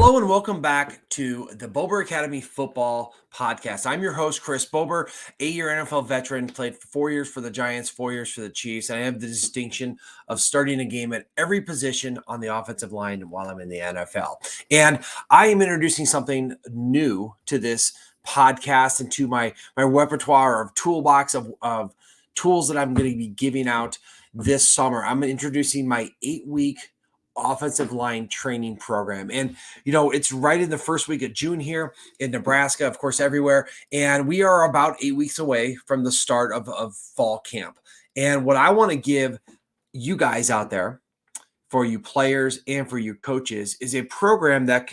Hello and welcome back to the Bober Academy Football Podcast. I'm your host, Chris Bober, 8-year NFL veteran, played 4 years for the Giants, 4 years for the Chiefs. And I have the distinction of starting a game at every position on the offensive line while I'm in the NFL. And I am introducing something new to this podcast and to my repertoire of toolbox of tools that I'm going to be giving out this summer. I'm introducing my 8-week offensive line training program. And, it's right in the first week of June here in Nebraska, of course, everywhere. And we are about 8 weeks away from the start of fall camp. And what I want to give you guys out there, for you players and for you coaches, is a program that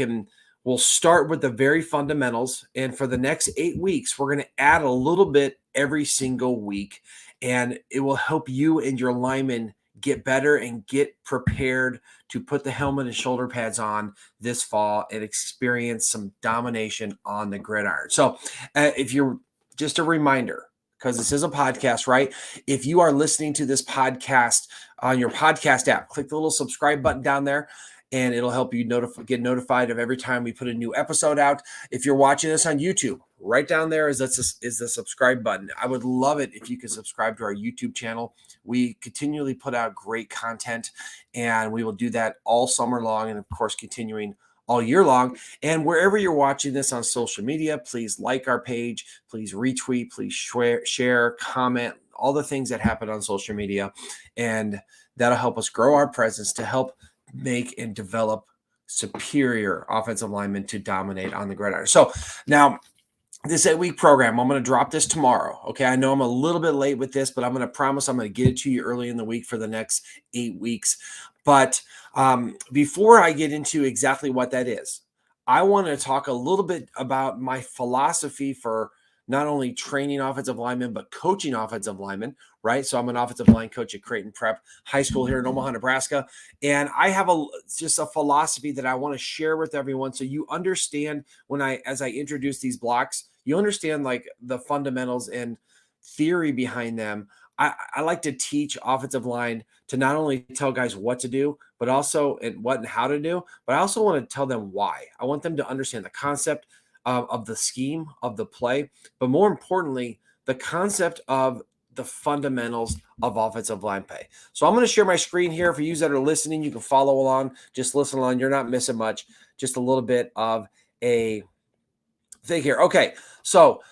will start with the very fundamentals. And for the next 8 weeks, we're going to add a little bit every single week. And it will help you and your linemen get better and get prepared to put the helmet and shoulder pads on this fall and experience some domination on the gridiron. So if you're just a reminder, because this is a podcast, right? If you are listening to this podcast on your podcast app, click the little subscribe button down there, and it'll help you get notified of every time we put a new episode out. If you're watching this on YouTube, right down there is the subscribe button. I would love it if you could subscribe to our YouTube channel. We continually put out great content, and we will do that all summer long, and of course, continuing all year long. And wherever you're watching this on social media, please like our page, please retweet, please share, comment, all the things that happen on social media. And that'll help us grow our presence to help make and develop superior offensive linemen to dominate on the gridiron. So now, this 8-week program, I'm going to drop this tomorrow. Okay. I know I'm a little bit late with this, but I'm going to promise I'm going to get it to you early in the week for the next 8 weeks. But before I get into exactly what that is, I want to talk a little bit about my philosophy for not only training offensive linemen, but coaching offensive linemen, right? So I'm an offensive line coach at Creighton Prep High School here in Omaha, Nebraska. And I have just a philosophy that I want to share with everyone. So you understand as I introduce these blocks, you understand like the fundamentals and theory behind them. I like to teach offensive line to not only tell guys what to do, but also what and how to do, but I also want to tell them why. I want them to understand the concept of the scheme of the play, but more importantly, the concept of the fundamentals of offensive line play. So I'm going to share my screen here. For you that are listening, you can follow along. Just listen along. You're not missing much. Just a little bit of a thing here. Okay. So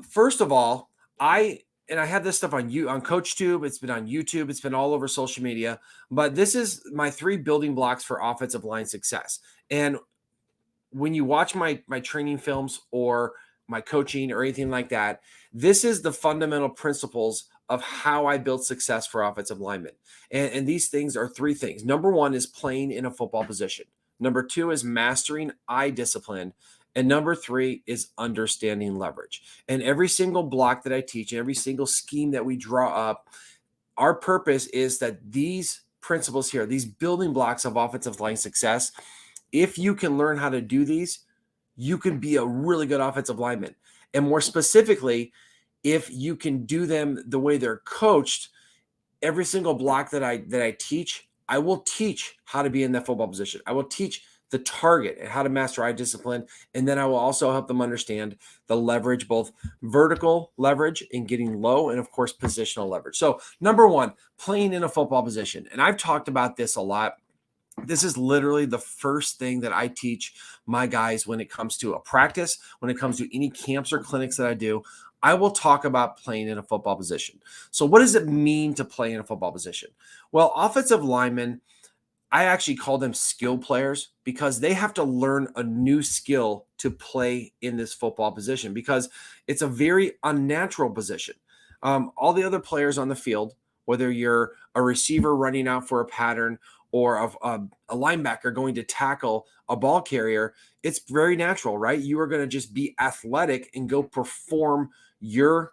first of all, I have this stuff on CoachTube. It's been on YouTube. It's been all over social media. But this is my 3 building blocks for offensive line success. And when you watch my training films or my coaching or anything like that, this is the fundamental principles of how I build success for offensive linemen. And these things are 3 things. Number 1 is playing in a football position. Number 2 is mastering eye discipline. And number 3 is understanding leverage. And every single block that I teach, and every single scheme that we draw up, our purpose is that these principles here, these building blocks of offensive line success, if you can learn how to do these, you can be a really good offensive lineman. And more specifically, if you can do them the way they're coached, every single block that I teach, I will teach how to be in that football position. I will teach the target and how to master eye discipline. And then I will also help them understand the leverage, both vertical leverage in getting low and, of course, positional leverage. So number 1, playing in a football position. And I've talked about this a lot. This is literally the first thing that I teach my guys when it comes to a practice, when it comes to any camps or clinics that I do. I will talk about playing in a football position. So what does it mean to play in a football position? Well, offensive linemen, I actually call them skill players because they have to learn a new skill to play in this football position because it's a very unnatural position. All the other players on the field, whether you're a receiver running out for a pattern or a linebacker going to tackle a ball carrier, it's very natural, right? You are going to just be athletic and go perform your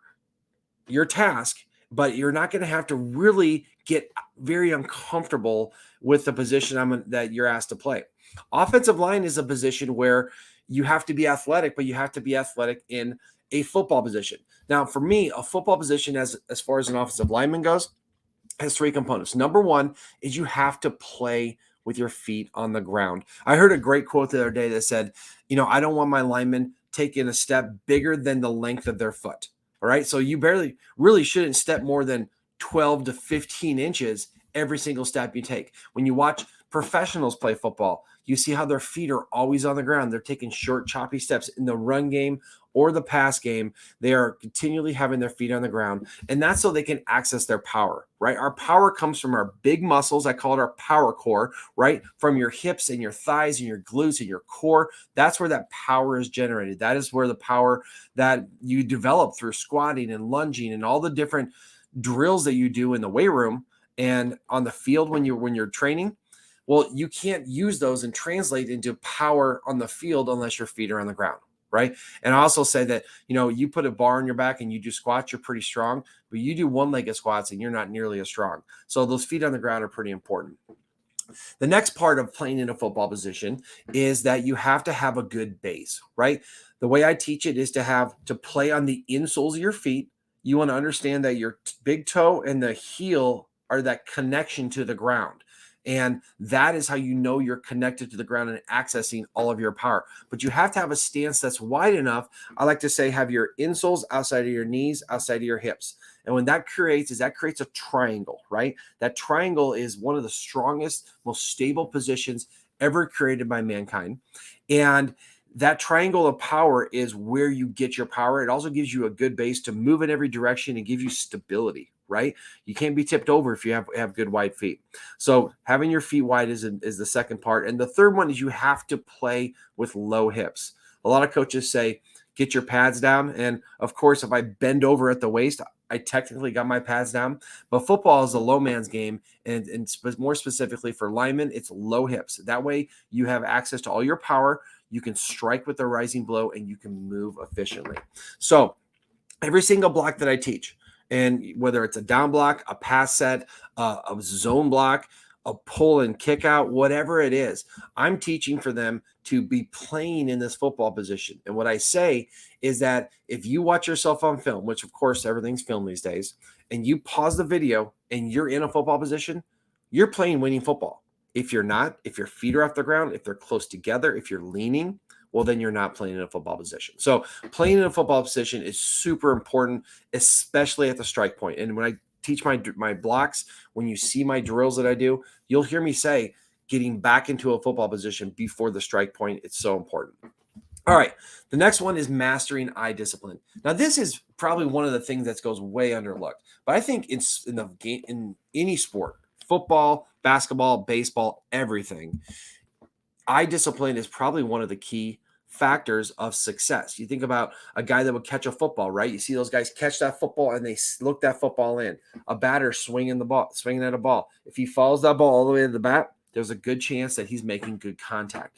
task, but you're not going to have to really get very uncomfortable with the position that you're asked to play. Offensive line is a position where you have to be athletic, but you have to be athletic in a football position. Now, for me, a football position as far as an offensive lineman goes, has 3 components. Number 1 is you have to play with your feet on the ground. I heard a great quote the other day that said, I don't want my linemen taking a step bigger than the length of their foot. All right. So you really shouldn't step more than 12 to 15 inches every single step you take. When you watch professionals play football, you see how their feet are always on the ground. They're taking short, choppy steps in the run game or the pass game. They are continually having their feet on the ground, and that's so they can access their power, right? Our power comes from our big muscles. I call it our power core, right? From your hips and your thighs and your glutes and your core. That's where that power is generated. That is where the power that you develop through squatting and lunging and all the different drills that you do in the weight room and on the field when you're training. Well, you can't use those and translate into power on the field unless your feet are on the ground, right? And I also say that, you put a bar on your back and you do squats, you're pretty strong, but you do one-legged squats and you're not nearly as strong. So those feet on the ground are pretty important. The next part of playing in a football position is that you have to have a good base, right? The way I teach it is to play on the insoles of your feet. You want to understand that your big toe and the heel are that connection to the ground. And that is how you know you're connected to the ground and accessing all of your power. But you have to have a stance that's wide enough. I like to say have your insoles outside of your knees, outside of your hips. And when that creates a triangle, right? That triangle is one of the strongest, most stable positions ever created by mankind. And that triangle of power is where you get your power. It also gives you a good base to move in every direction and give you stability, right? You can't be tipped over if you have good wide feet. So having your feet wide is the second part. And the third one is you have to play with low hips. A lot of coaches say, get your pads down. And of course, if I bend over at the waist, I technically got my pads down. But football is a low man's game. And more specifically for linemen, it's low hips. That way you have access to all your power. You can strike with a rising blow and you can move efficiently. So every single block that I teach, and whether it's a down block, a pass set, a zone block, a pull and kick out, whatever it is, I'm teaching for them to be playing in this football position. And what I say is that if you watch yourself on film, which of course everything's film these days, and you pause the video and you're in a football position, you're playing winning football. If you're not, if your feet are off the ground, if they're close together, if you're leaning, well, then you're not playing in a football position. So playing in a football position is super important, especially at the strike point. And when I teach my blocks, when you see my drills that I do, you'll hear me say getting back into a football position before the strike point. It's so important. All right. The next one is mastering eye discipline. Now, this is probably one of the things that goes way underlooked, but I think it's in the game, in any sport, football, basketball, baseball, everything. Eye discipline is probably one of the key factors of success. You think about a guy that would catch a football, right? You see those guys catch that football and they look that football in. A batter swinging at a ball. If he follows that ball all the way to the bat, there's a good chance that he's making good contact.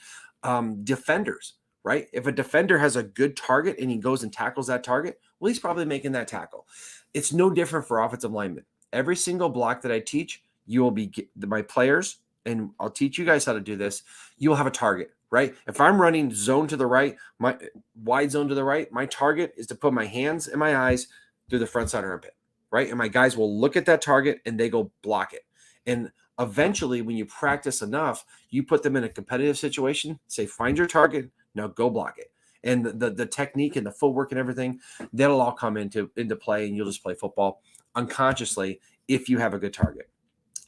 Defenders, right? If a defender has a good target and he goes and tackles that target, well, he's probably making that tackle. It's no different for offensive linemen. Every single block that I teach, you will be my players, and I'll teach you guys how to do this. You'll have a target, right? If I'm running zone to the right, my wide zone to the right, my target is to put my hands and my eyes through the front side armpit, right? And my guys will look at that target and they go block it. And eventually, when you practice enough, you put them in a competitive situation, say, find your target, now go block it. And the technique and the footwork and everything, that'll all come into play, and you'll just play football unconsciously if you have a good target.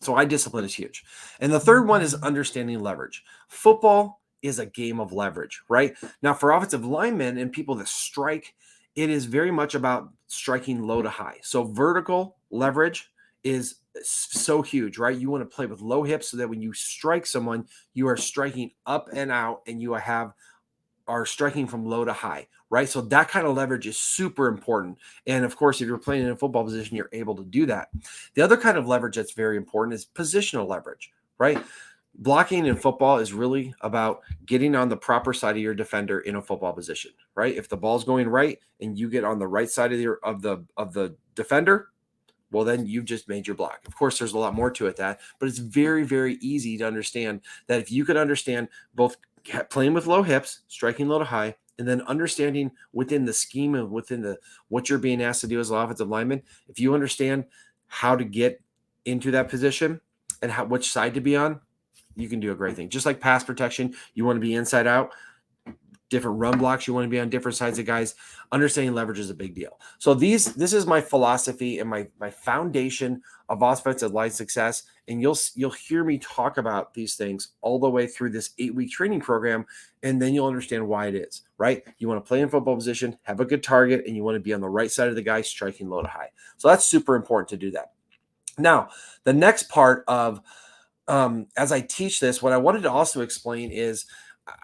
So eye discipline is huge. And the third one is understanding leverage. Football is a game of leverage, right? Now, for offensive linemen and people that strike, it is very much about striking low to high. So vertical leverage is so huge, right? You want to play with low hips so that when you strike someone, you are striking up and out and you are striking from low to high, right? So that kind of leverage is super important. And of course, if you're playing in a football position, you're able to do that. The other kind of leverage that's very important is positional leverage, right? Blocking in football is really about getting on the proper side of your defender in a football position, right? If the ball's going right and you get on the right side of the defender, well, then you've just made your block. Of course, there's a lot more to it but it's very, very easy to understand that if you could understand both playing with low hips, striking low to high, and then understanding within the scheme and within what you're being asked to do as an offensive lineman, if you understand how to get into that position and which side to be on, you can do a great thing. Just like pass protection, you want to be inside out. Different run blocks, you want to be on different sides of guys. Understanding leverage is a big deal. So this is my philosophy and my foundation of offensive line success. And you'll hear me talk about these things all the way through this 8-week training program, and then you'll understand why it is, right? You want to play in football position, have a good target, and you want to be on the right side of the guy, striking low to high. So that's super important to do that. Now, the next part of as I teach this, what I wanted to also explain is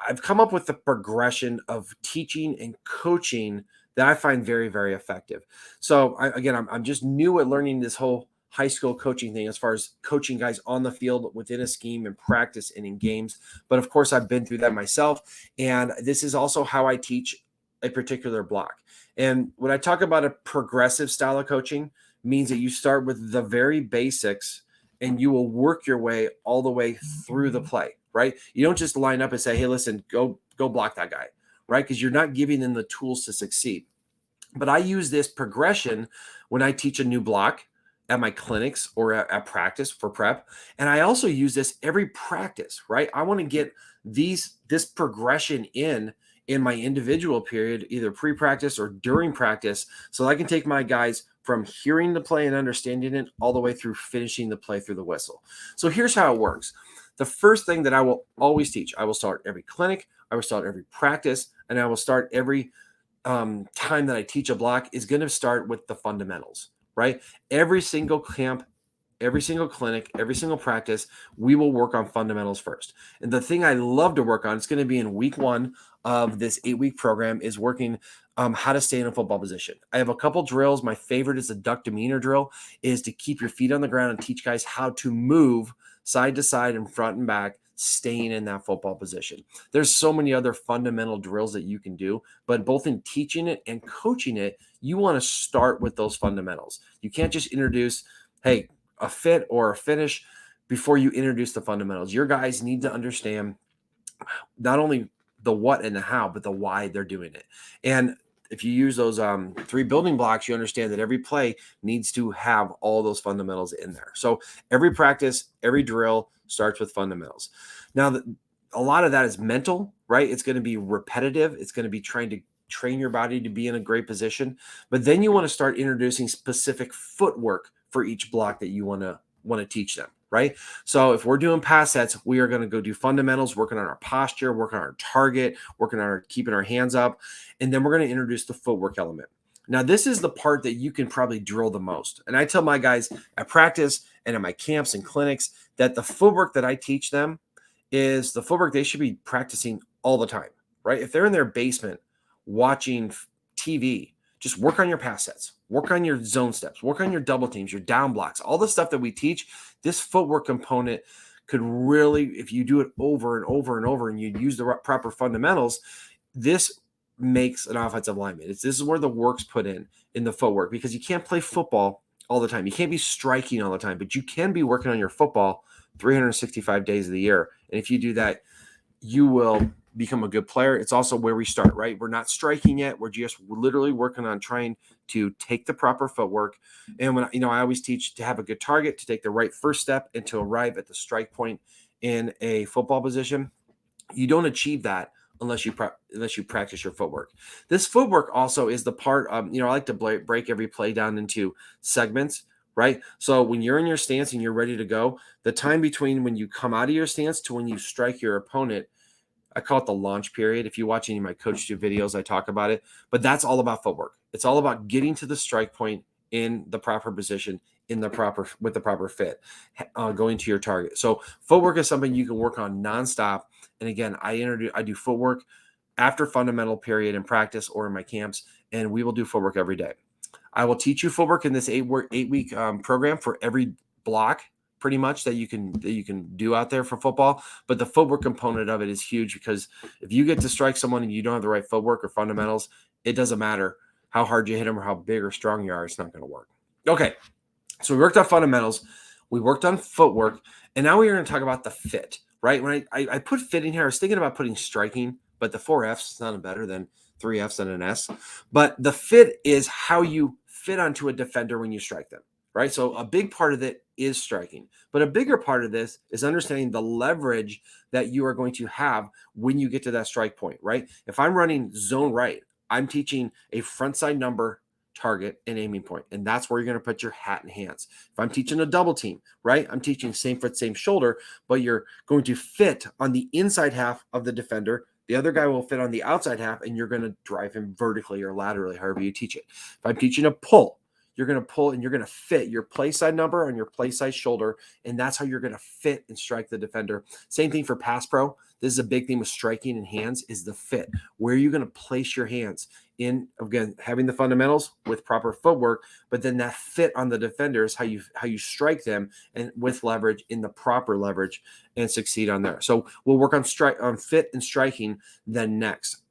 I've come up with the progression of teaching and coaching that I find very, very effective. So I'm just new at learning this whole high school coaching thing as far as coaching guys on the field within a scheme and practice and in games. But of course, I've been through that myself. And this is also how I teach a particular block. And when I talk about a progressive style of coaching, means that you start with the very basics and you will work your way all the way through the play, right? You don't just line up and say, hey, listen, go block that guy, right? Because you're not giving them the tools to succeed. But I use this progression when I teach a new block at my clinics or at practice for prep. And I also use this every practice, right? I want to get this progression in my individual period, either pre-practice or during practice, so I can take my guys from hearing the play and understanding it all the way through finishing the play through the whistle. So here's how it works. The first thing that I will always teach, I will start every clinic, I will start every practice, and I will start every time that I teach a block is going to start with the fundamentals, right? Every single camp, every single clinic, every single practice, we will work on fundamentals first. And the thing I love to work on, it's going to be in week 1 of this 8-week program, is working how to stay in a football position. I have a couple drills. My favorite is the duck demeanor drill, is to keep your feet on the ground and teach guys how to move side to side and front and back, staying in that football position. There's so many other fundamental drills that you can do, but both in teaching it and coaching it, you want to start with those fundamentals. You can't just introduce, hey, a fit or a finish before you introduce the fundamentals. Your guys need to understand not only the what and the how, but the why they're doing it. And if you use those 3 building blocks, you understand that every play needs to have all those fundamentals in there. So every practice, every drill starts with fundamentals. Now, a lot of that is mental, right? It's going to be repetitive. It's going to be trying to train your body to be in a great position. But then you want to start introducing specific footwork for each block that you want to teach them, right? So if we're doing pass sets, we are going to go do fundamentals, working on our posture, working on our target, working on our keeping our hands up, and then we're going to introduce the footwork element. Now, this is the part that you can probably drill the most. And I tell my guys at practice and at my camps and clinics that the footwork that I teach them is the footwork they should be practicing all the time, right? If they're in their basement watching TV, just work on your pass sets, work on your zone steps, work on your double teams, your down blocks, all the stuff that we teach. This footwork component could really, if you do it over and over and over and you use the proper fundamentals, this makes an offensive lineman. This is where the work's put in the footwork, because you can't play football all the time. You can't be striking all the time, but you can be working on your football 365 days of the year. And if you do that, you will become a good player. It's also where we start, right? We're not striking yet. We're just literally working on trying to take the proper footwork. And when I always teach to have a good target, to take the right first step, and to arrive at the strike point in a football position. You don't achieve that unless you practice your footwork. This footwork also is the part of, I like to break every play down into segments, right? So when you're in your stance and you're ready to go, the time between when you come out of your stance to when you strike your opponent, I call it the launch period. If you watch any of my Coach 2 videos, I talk about it, but that's all about footwork. It's all about getting to the strike point in the proper position, with the proper fit, going to your target. So footwork is something you can work on nonstop. And again, I do footwork after fundamental period in practice or in my camps, and we will do footwork every day. I will teach you footwork in this 8-week program for every block, pretty much, that you can do out there for football. But the footwork component of it is huge, because if you get to strike someone and you don't have the right footwork or fundamentals, it doesn't matter how hard you hit them or how big or strong you are, it's not going to work. Okay, so we worked on fundamentals, we worked on footwork, and now we're going to talk about the fit, right? When I put fit in here, I was thinking about putting striking, but the 4 Fs sounded better than 3 Fs and an S. But the fit is how you fit onto a defender when you strike them, right? So a big part of it is striking. But a bigger part of this is understanding the leverage that you are going to have when you get to that strike point, right? If I'm running zone right, I'm teaching a front side number, target, and aiming point, and that's where you're going to put your hat and hands. If I'm teaching a double team, right, I'm teaching same foot, same shoulder, but you're going to fit on the inside half of the defender. The other guy will fit on the outside half, and you're going to drive him vertically or laterally, however you teach it. If I'm teaching a pull, you're going to pull and you're going to fit your play side number on your play side shoulder, and that's how you're going to fit and strike the defender. Same thing for pass pro. This is a big thing with striking and hands is the fit. Where are you going to place your hands? In, again, having the fundamentals with proper footwork, but then that fit on the defender is how you strike them, and with leverage, in the proper leverage, and succeed on there. So we'll work on fit and striking then next.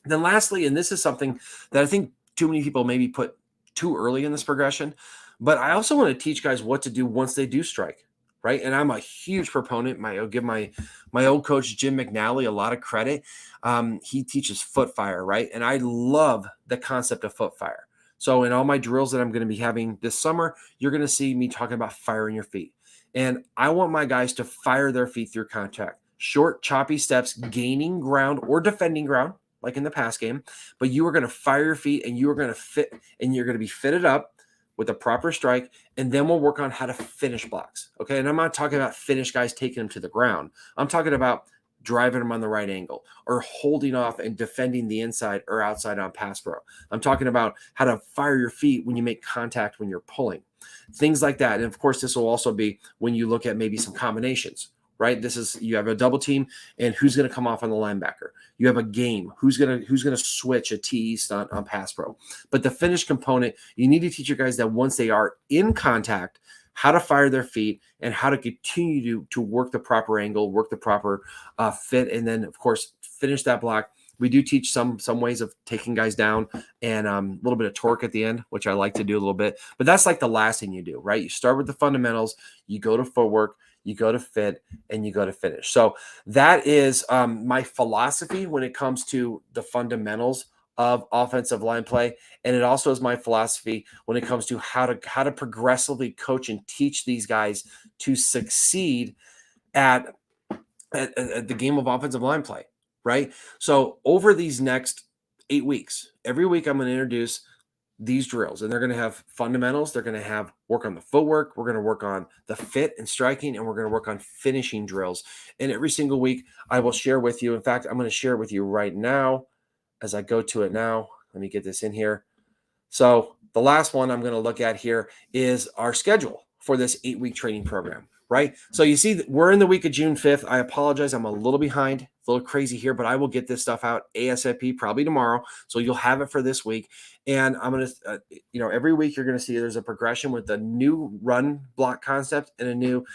Then lastly, and this is something that I think too many people maybe put too early in this progression, but I also want to teach guys what to do once they do strike, right? And I'm a huge proponent. I'll give my old coach, Jim McNally, a lot of credit. He teaches foot fire, right? And I love the concept of foot fire. So in all my drills that I'm going to be having this summer, you're going to see me talking about firing your feet. And I want my guys to fire their feet through contact. Short, choppy steps, gaining ground or defending ground, like in the pass game, but you are going to fire your feet and you are going to fit, and you're going to be fitted up with a proper strike, and then we'll work on how to finish blocks. Okay. And I'm not talking about finish guys taking them to the ground. I'm talking about driving them on the right angle or holding off and defending the inside or outside on pass pro. I'm talking about how to fire your feet when you make contact when you're pulling, things like that. And of course, this will also be when you look at maybe some combinations, right? This is, you have a double team, and who's going to come off on the linebacker? You have a game, who's going to switch a TE stunt on pass pro. But the finish component, you need to teach your guys that once they are in contact, how to fire their feet and how to continue to work the proper angle, work the proper fit, and then of course finish that block. We do teach some ways of taking guys down and a little bit of torque at the end, which I like to do a little bit. But that's like the last thing you do, right? You start with the fundamentals, you go to footwork, you go to fit, and you go to finish. So that is my philosophy when it comes to the fundamentals of offensive line play, and it also is my philosophy when it comes to how to progressively coach and teach these guys to succeed at the game of offensive line play, right? So over these next 8 weeks, every week I'm going to introduce these drills, and they're going to have fundamentals. They're going to have work on the footwork. We're going to work on the fit and striking, and we're going to work on finishing drills. And every single week I will share with you. In fact, I'm going to share with you right now as I go to it now. Let me get this in here. So the last one I'm going to look at here is our schedule for this 8-week training program, right? So you see that we're in the week of June 5th. I apologize. I'm a little behind, a little crazy here, but I will get this stuff out ASAP probably tomorrow. So you'll have it for this week. And I'm going to, every week you're going to see there's a progression with the new run block concept and a new,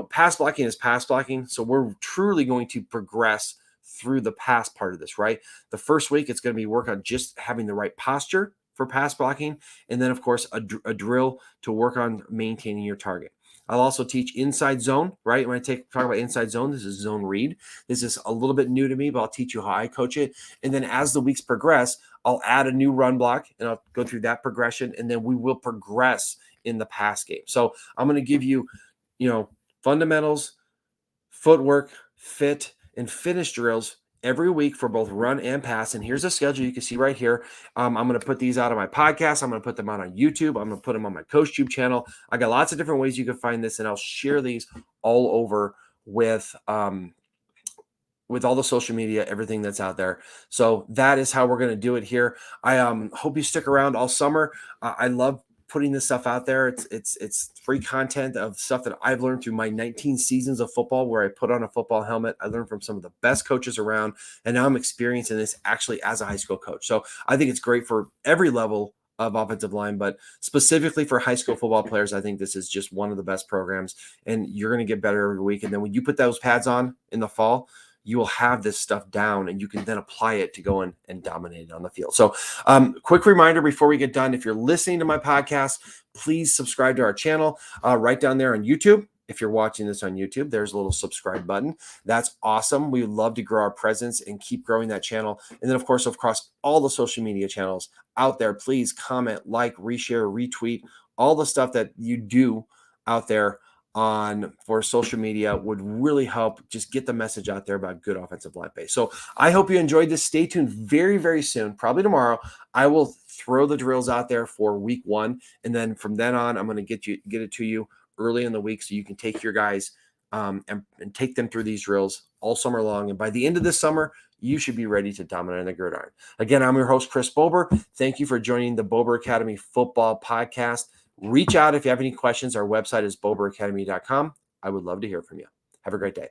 pass blocking is pass blocking. So we're truly going to progress through the pass part of this, right? The first week, it's going to be work on just having the right posture for pass blocking. And then of course, a drill to work on maintaining your target. I'll also teach inside zone, right? When I talk about inside zone, this is zone read. This is a little bit new to me, but I'll teach you how I coach it. And then as the weeks progress, I'll add a new run block and I'll go through that progression. And then we will progress in the pass game. So I'm going to give you, fundamentals, footwork, fit, and finish drills every week for both run and pass. And here's a schedule you can see right here. I'm going to put these out on my podcast. I'm going to put them out on YouTube. I'm going to put them on my CoachTube channel. I got lots of different ways you can find this, and I'll share these all over with all the social media, everything that's out there. So that is how we're going to do it here. I hope you stick around all summer. I love putting this stuff out there. It's free content of stuff that I've learned through my 19 seasons of football, where I put on a football helmet. I learned from some of the best coaches around, and now I'm experiencing this actually as a high school coach. So I think it's great for every level of offensive line, but specifically for high school football players, I think this is just one of the best programs, and you're going to get better every week. And then when you put those pads on in the fall, you will have this stuff down, and you can then apply it to go in and dominate it on the field. So quick reminder before we get done, if you're listening to my podcast, please subscribe to our channel right down there on YouTube. If you're watching this on YouTube, there's a little subscribe button. That's awesome. We would love to grow our presence and keep growing that channel. And then, of course, across all the social media channels out there, please comment, like, reshare, retweet, all the stuff that you do out there for social media would really help just get the message out there about good offensive line play. So I hope you enjoyed this. Stay tuned very, very soon, probably tomorrow. I will throw the drills out there for week 1. And then from then on, I'm going to get it to you early in the week so you can take your guys and take them through these drills all summer long. And by the end of this summer, you should be ready to dominate on the gridiron. Again, I'm your host, Chris Bober. Thank you for joining the Bober Academy Football Podcast. Reach out if you have any questions. Our website is boberacademy.com. I would love to hear from you. Have a great day.